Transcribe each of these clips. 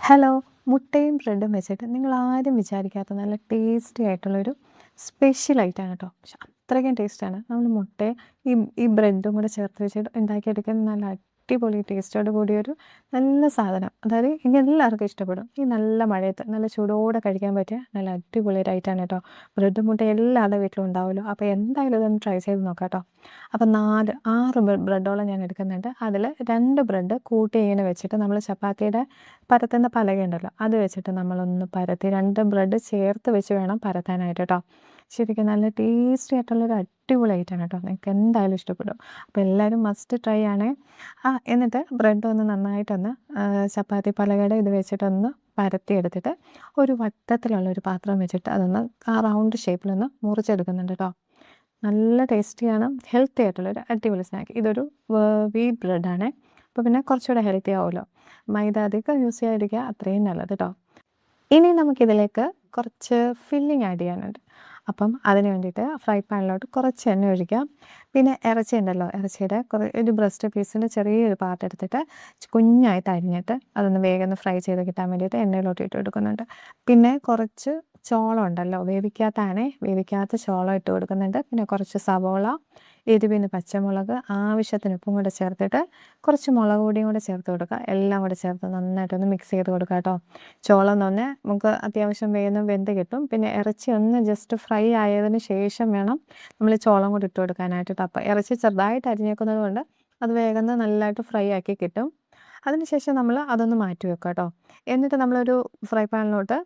Hello. മുട്ടയും ബ്രെഡും വെച്ചിട്ട് നിങ്ങളാരും വിചാരിക്കാത്ത നല്ല ടേസ്റ്റി ആയിട്ടുള്ളൊരു സ്പെഷ്യൽ ഐറ്റമാണ് കേട്ടോ. പക്ഷെ അത്രയ്ക്കും ടേസ്റ്റാണ്. നമ്മൾ മുട്ടയും ഈ ബ്രെഡും കൂടെ ചേർത്ത് വെച്ചിട്ട് ഉണ്ടാക്കിയെടുക്കുന്ന നല്ല അടിപൊളി ടേസ്റ്റോട് കൂടിയൊരു നല്ല സാധനം. അതായത് ഇനി എല്ലാവർക്കും ഇഷ്ടപ്പെടും. ഈ നല്ല മഴയത്ത് നല്ല ചൂടോടെ കഴിക്കാൻ പറ്റിയ നല്ല അടിപൊളി ഒരു ഐറ്റമാണ് കേട്ടോ. ബ്രെഡും മുട്ടയും എല്ലാവരുടെ വീട്ടിലും ഉണ്ടാവുമല്ലോ. അപ്പോൾ എന്തായാലും ഇതൊന്ന് ട്രൈ ചെയ്ത് നോക്കാം കേട്ടോ. അപ്പോൾ 6 ബ്രെഡോളം ഞാൻ എടുക്കുന്നുണ്ട്. അതിൽ 2 ബ്രെഡ് കൂട്ടി ഇങ്ങനെ വെച്ചിട്ട് നമ്മൾ ചപ്പാത്തിയുടെ പരത്തുന്ന പലകയുണ്ടല്ലോ, അത് വെച്ചിട്ട് നമ്മളൊന്ന് പരത്തി 2 ബ്രെഡ് ചേർത്ത് വെച്ച് വേണം പരത്താനായിട്ട് കേട്ടോ. ശരിക്കും നല്ല ടേസ്റ്റി ആയിട്ടുള്ളൊരു അടിപൊളി ഐറ്റമാണ് കേട്ടോ. നിങ്ങൾക്ക് എന്തായാലും ഇഷ്ടപ്പെടും. അപ്പോൾ എല്ലാവരും മസ്റ്റ് ട്രൈ ആണേ. എന്നിട്ട് ബ്രെഡ് ഒന്ന് നന്നായിട്ടൊന്ന് ചപ്പാത്തി പലകയുടെ ഇത് വെച്ചിട്ടൊന്ന് പരത്തിയെടുത്തിട്ട് ഒരു വട്ടത്തിലുള്ളൊരു പാത്രം വെച്ചിട്ട് അതൊന്ന് ആ റൗണ്ട് ഷേപ്പിലൊന്ന് മുറിച്ചെടുക്കുന്നുണ്ട് കേട്ടോ. നല്ല ടേസ്റ്റിയാണ്, ഹെൽത്തി ആയിട്ടുള്ളൊരു അടിപൊളി സ്നാക്ക്. ഇതൊരു വീറ്റ് ബ്രെഡാണേ. അപ്പോൾ പിന്നെ കുറച്ചുകൂടെ ഹെൽത്തി ആവുമല്ലോ. മൈദ അധികം യൂസ് ചെയ്യാതിരിക്കുക, അത്രയും നല്ലത് കേട്ടോ. ഇനി നമുക്കിതിലേക്ക് കുറച്ച് ഫില്ലിങ് ആഡ് ചെയ്യാനുണ്ട്. അപ്പം അതിന് വേണ്ടിയിട്ട് ഫ്രൈ പാനിലോട്ട് കുറച്ച് എണ്ണ ഒഴിക്കാം. പിന്നെ ഇറച്ചി ഉണ്ടല്ലോ, ഇറച്ചിയുടെ ഒരു ബ്രസ്റ്റ് പീസിൻ്റെ ചെറിയൊരു പാർട്ട് എടുത്തിട്ട് കുഞ്ഞായിട്ട് അരിഞ്ഞിട്ട് അതൊന്ന് വേഗം ഫ്രൈ ചെയ്ത് കിട്ടാൻ വേണ്ടിയിട്ട് എണ്ണയിലോട്ട് ഇട്ട് കൊടുക്കുന്നുണ്ട്. പിന്നെ കുറച്ച് ചോളം ഉണ്ടല്ലോ, വേവിക്കാത്ത ചോളം ഇട്ട് കൊടുക്കുന്നുണ്ട്. പിന്നെ കുറച്ച് സവോള, എരിവിന് പച്ചമുളക്, ആവശ്യത്തിന് ഉപ്പും കൂടെ ചേർത്തിട്ട് കുറച്ച് മുളക് പൊടിയും കൂടെ ചേർത്ത് കൊടുക്കുക. എല്ലാം കൂടെ ചേർത്ത് നന്നായിട്ടൊന്ന് മിക്സ് ചെയ്ത് കൊടുക്കുക കേട്ടോ. ചോളം എന്ന് പറഞ്ഞാൽ നമുക്ക് അത്യാവശ്യം വേഗം വെന്ത് കിട്ടും. പിന്നെ ഇറച്ചി ഒന്ന് ജസ്റ്റ് ഫ്രൈ ആയതിന് ശേഷം വേണം നമ്മൾ ചോളം കൂടി ഇട്ട് കൊടുക്കാനായിട്ട്. അപ്പം ഇറച്ചി ചെറുതായിട്ട് അരിഞ്ഞേക്കുന്നത് കൊണ്ട് അത് വേഗം നല്ലതായിട്ട് ഫ്രൈ ആക്കി കിട്ടും. അതിനുശേഷം നമ്മൾ അതൊന്ന് മാറ്റി വെക്കുക കേട്ടോ. എന്നിട്ട് നമ്മളൊരു ഫ്രൈ പാനിലോട്ട്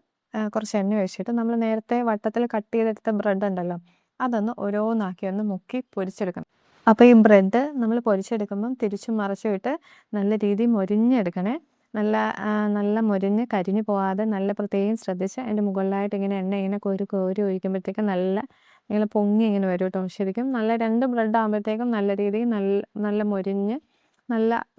കുറച്ച് എണ്ണ ഒഴിച്ചിട്ട് നമ്മൾ നേരത്തെ വട്ടത്തിൽ കട്ട് ചെയ്തെടുത്ത ബ്രെഡ് ഉണ്ടല്ലോ, അതൊന്ന് ഓരോന്നാക്കി ഒന്ന് മുക്കി പൊരിച്ചെടുക്കണം. അപ്പോൾ ഈ ബ്രെഡ് നമ്മൾ പൊരിച്ചെടുക്കുമ്പം തിരിച്ചും മറിച്ചും ഇട്ട് നല്ല രീതിയിൽ മൊരിഞ്ഞെടുക്കണേ. നല്ല മൊരിഞ്ഞ് കരിഞ്ഞു പോകാതെ നല്ല പ്രത്യേകം ശ്രദ്ധിച്ച് അതിൻ്റെ മുകളിലായിട്ട് ഇങ്ങനെ എണ്ണ ഇങ്ങനെ കോരി ഒഴിക്കുമ്പോഴത്തേക്കും ഇങ്ങനെ പൊങ്ങി ഇങ്ങനെ വരും കേട്ടോ. ശരിക്കും നല്ല 2 ബ്രെഡ് ആകുമ്പോഴത്തേക്കും നല്ല രീതിയിൽ നല്ല മൊരിഞ്ഞ്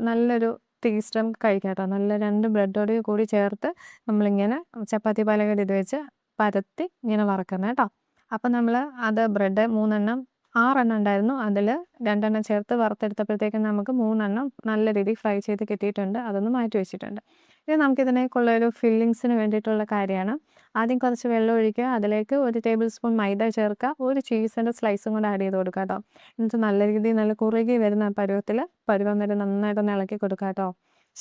നല്ലൊരു ടേസ്റ്റ് നമുക്ക് കഴിക്കാം കേട്ടോ. നല്ല 2 ബ്രെഡോട് കൂടി ചേർത്ത് നമ്മളിങ്ങനെ ചപ്പാത്തി പലകയുടെ ഇത് വെച്ച് പരത്തി ഇങ്ങനെ വറക്കണം കേട്ടോ. അപ്പം നമ്മൾ അത് ബ്രെഡ് 6 എണ്ണം ഉണ്ടായിരുന്നു. അതിൽ 2 എണ്ണം ചേർത്ത് വറുത്തെടുത്തപ്പോഴത്തേക്കും നമുക്ക് 3 എണ്ണം നല്ല രീതിയിൽ ഫ്രൈ ചെയ്ത് കിട്ടിയിട്ടുണ്ട്. അതൊന്ന് മാറ്റി വെച്ചിട്ടുണ്ട്. ഇനി നമുക്കിതിനേക്കുള്ളൊരു ഫില്ലിങ്സിന് വേണ്ടിയിട്ടുള്ള കാര്യമാണ്. ആദ്യം കുറച്ച് വെള്ളം ഒഴിക്കുക. അതിലേക്ക് 1 ടേബിൾ സ്പൂൺ മൈദ ചേർക്കുക. ഒരു ചീസിൻ്റെ സ്ലൈസും കൂടെ ആഡ് ചെയ്ത് കൊടുക്കുക കേട്ടോ. എന്നിട്ട് നല്ല രീതിയിൽ നല്ല കുറുകി വരുന്ന പരുവം വരെ നന്നായിട്ടൊന്ന് ഇളക്കി കൊടുക്കുക കേട്ടോ.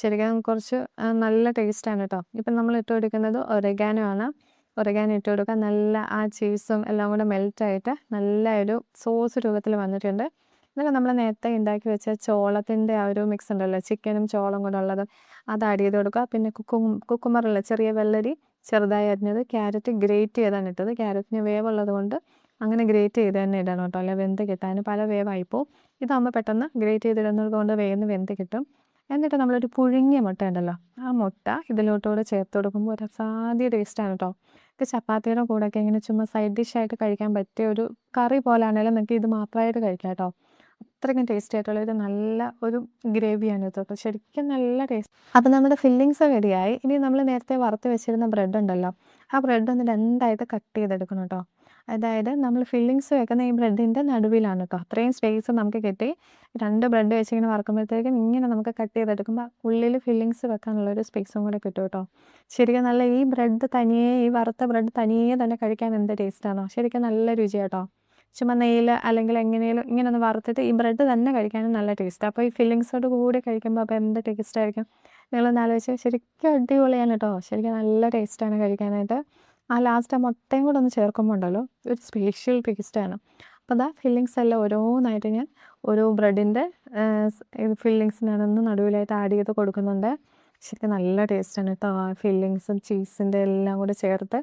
ശരിക്കും കുറച്ച് നല്ല ടേസ്റ്റാണ് കേട്ടോ. ഇപ്പം നമ്മൾ ഇട്ട് കൊടുക്കുന്നത് ഒറിഗാനോ ആണ്. ഒറിഗാനോ ഇട്ട് കൊടുക്കുക. നല്ല ആ ചീസും എല്ലാം കൂടെ മെൽറ്റായിട്ട് നല്ല ഒരു സോസ് രൂപത്തിൽ വന്നിട്ടുണ്ട്. എന്നിട്ട് നമ്മൾ നേരത്തെ ഉണ്ടാക്കി വെച്ച ചോളത്തിൻ്റെ ആ ഒരു മിക്സ് ഉണ്ടല്ലോ, ചിക്കനും ചോളം കൂടെ ഉള്ളത്, അത് ആഡ് ചെയ്ത് കൊടുക്കുക. പിന്നെ കുക്കുമ്പറുള്ള ചെറിയ വെള്ളരി ചെറുതായി അരിഞ്ഞത്, ക്യാരറ്റ് ഗ്രേറ്റ് ചെയ്താണ് ഇട്ടത്. ക്യാരറ്റിന് വേവുള്ളത് കൊണ്ട് അങ്ങനെ ഗ്രേറ്റ് ചെയ്ത് തന്നെ ഇടണം കേട്ടോ, അല്ല വെന്ത് കിട്ടാൻ പല വേവായിപ്പോവും. ഇതാകുമ്പോൾ പെട്ടെന്ന് ഗ്രേറ്റ് ചെയ്തിടുന്നത് കൊണ്ട് വേഗം വെന്ത് കിട്ടും. എന്നിട്ട് നമ്മളൊരു പുഴുങ്ങിയ മുട്ട ഉണ്ടല്ലോ, ആ മുട്ട ഇതിലോട്ടുകൂടെ ചേർത്ത് കൊടുക്കുമ്പോൾ ഒരു അസാധ്യ ടേസ്റ്റാണ് കേട്ടോ. ഇത് ചപ്പാത്തിയുടെ കൂടെയൊക്കെ ഇങ്ങനെ ചുമ്മാ സൈഡ് ഡിഷായിട്ട് കഴിക്കാൻ പറ്റിയ ഒരു കറി പോലാണെങ്കിലും നിങ്ങൾക്ക് ഇത് മാത്രമായിട്ട് കഴിക്കാം കേട്ടോ. അത്രയ്ക്കും ടേസ്റ്റി ആയിട്ടുള്ള ഒരു നല്ല ഒരു ഗ്രേവിയാണ് ഇത് കേട്ടോ. ശരിക്കും നല്ല ടേസ്റ്റ്. അപ്പോൾ നമ്മുടെ ഫില്ലിങ്സ് റെഡിയായി. ഇനി നമ്മൾ നേരത്തെ വറുത്ത് വെച്ചിരുന്ന ബ്രെഡ് ഉണ്ടല്ലോ, ആ ബ്രെഡ് ഒന്ന് 2ആയിട്ട് കട്ട് ചെയ്തെടുക്കണം കേട്ടോ. അതായത് നമ്മൾ ഫില്ലിങ്സ് വെക്കുന്ന ഈ ബ്രെഡിൻ്റെ നടുവിലാണ് കേട്ടോ. അത്രയും സ്പേസ് നമുക്ക് കിട്ടി. 2 ബ്രെഡ് വെച്ച് ഇങ്ങനെ വറുക്കുമ്പോഴത്തേക്കും ഇങ്ങനെ നമുക്ക് കട്ട് ചെയ്തെടുക്കുമ്പോൾ ഉള്ളിൽ ഫില്ലിങ്സ് വെക്കാനുള്ളൊരു സ്പേസും കൂടെ കിട്ടും കേട്ടോ. ശരിക്കും നല്ല ഈ വറുത്ത ബ്രെഡ് തനിയെ തന്നെ കഴിക്കാൻ എന്ത് ടേസ്റ്റാണോ. ശരിക്കും നല്ല രുചി കേട്ടോ. ചുമ്മാ നെയ്യിൽ അല്ലെങ്കിൽ എങ്ങനെയും ഇങ്ങനെ ഒന്ന് വറുത്തിട്ട് ഈ ബ്രെഡ് തന്നെ കഴിക്കാനും നല്ല ടേസ്റ്റാണ്. അപ്പോൾ ഈ ഫില്ലിങ്സോട് കൂടി കഴിക്കുമ്പോൾ അപ്പോൾ എന്ത് ടേസ്റ്റായിരിക്കും നിങ്ങളൊന്ന് ആലോചിച്ച്. ശരിക്കും അടിപൊളിയാണ് കേട്ടോ. ശരിക്കും നല്ല ടേസ്റ്റാണ് കഴിക്കാനായിട്ട്. ആ ലാസ്റ്റ് ആ മുട്ടയും കൂടെ ഒന്ന് ചേർക്കുമ്പോൾ ഉണ്ടല്ലോ, ഒരു സ്പെഷ്യൽ ടേസ്റ്റാണ്. അപ്പോൾ അതാ ഫില്ലിങ്സ് എല്ലാം ഓരോന്നായിട്ട് ഞാൻ ഓരോ ബ്രെഡിൻ്റെ ഫില്ലിങ്സിനാണെന്ന് നടുവിലായിട്ട് ആഡ് ചെയ്ത് കൊടുക്കുന്നുണ്ട്. ശരിക്കും നല്ല ടേസ്റ്റാണ് കേട്ടോ. ആ ഫില്ലിങ്സും ചീസിൻ്റെ എല്ലാം കൂടെ ചേർത്ത്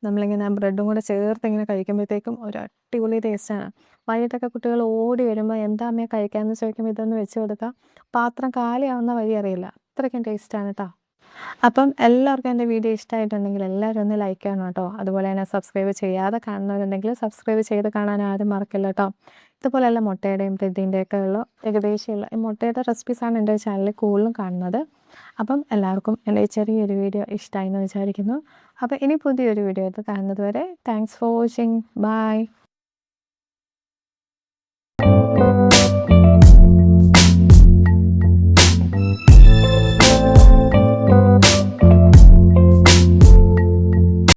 നമ്മളിങ്ങനെ ആ ബ്രെഡും കൂടെ ചേർത്ത് ഇങ്ങനെ കഴിക്കുമ്പോഴത്തേക്കും ഒരു അടിപൊളി ടേസ്റ്റാണ്. വൈകിട്ടൊക്കെ കുട്ടികൾ ഓടി വരുമ്പോൾ എന്താ അമ്മയെ കഴിക്കാമെന്ന് ചോദിക്കുമ്പോൾ ഇതൊന്ന് വെച്ച് കൊടുക്കാം. പാത്രം കാലിയാവുന്ന വഴി അറിയില്ല, അത്രയ്ക്കും ടേസ്റ്റാണ് കേട്ടോ. അപ്പം എല്ലാവർക്കും എൻ്റെ വീഡിയോ ഇഷ്ടമായിട്ടുണ്ടെങ്കിൽ എല്ലാവരും ഒന്ന് ലൈക്ക് ചെയ്യണം കേട്ടോ. അതുപോലെ തന്നെ സബ്സ്ക്രൈബ് ചെയ്യാതെ കാണുന്നവരുണ്ടെങ്കിൽ സബ്സ്ക്രൈബ് ചെയ്ത് കാണാൻ ആരും മറക്കില്ല കേട്ടോ. ഇതുപോലെയുള്ള മുട്ടയുടെയും ബ്രെഡിൻ്റെയൊക്കെ ഉള്ള ഏകദേശമുള്ള ഈ മുട്ടയുടെ റെസിപ്പീസാണ് എൻ്റെ ചാനലിൽ കൂടുതലും കാണുന്നത്. അപ്പം എല്ലാവർക്കും എൻ്റെ ഈ ചെറിയൊരു വീഡിയോ ഇഷ്ടമായി എന്ന് വിചാരിക്കുന്നു. അപ്പോൾ ഇനി പുതിയൊരു വീഡിയോ ആയിട്ട് കാണുന്നത് വരെ താങ്ക്സ് ഫോർ വാച്ചിങ്. ബൈ.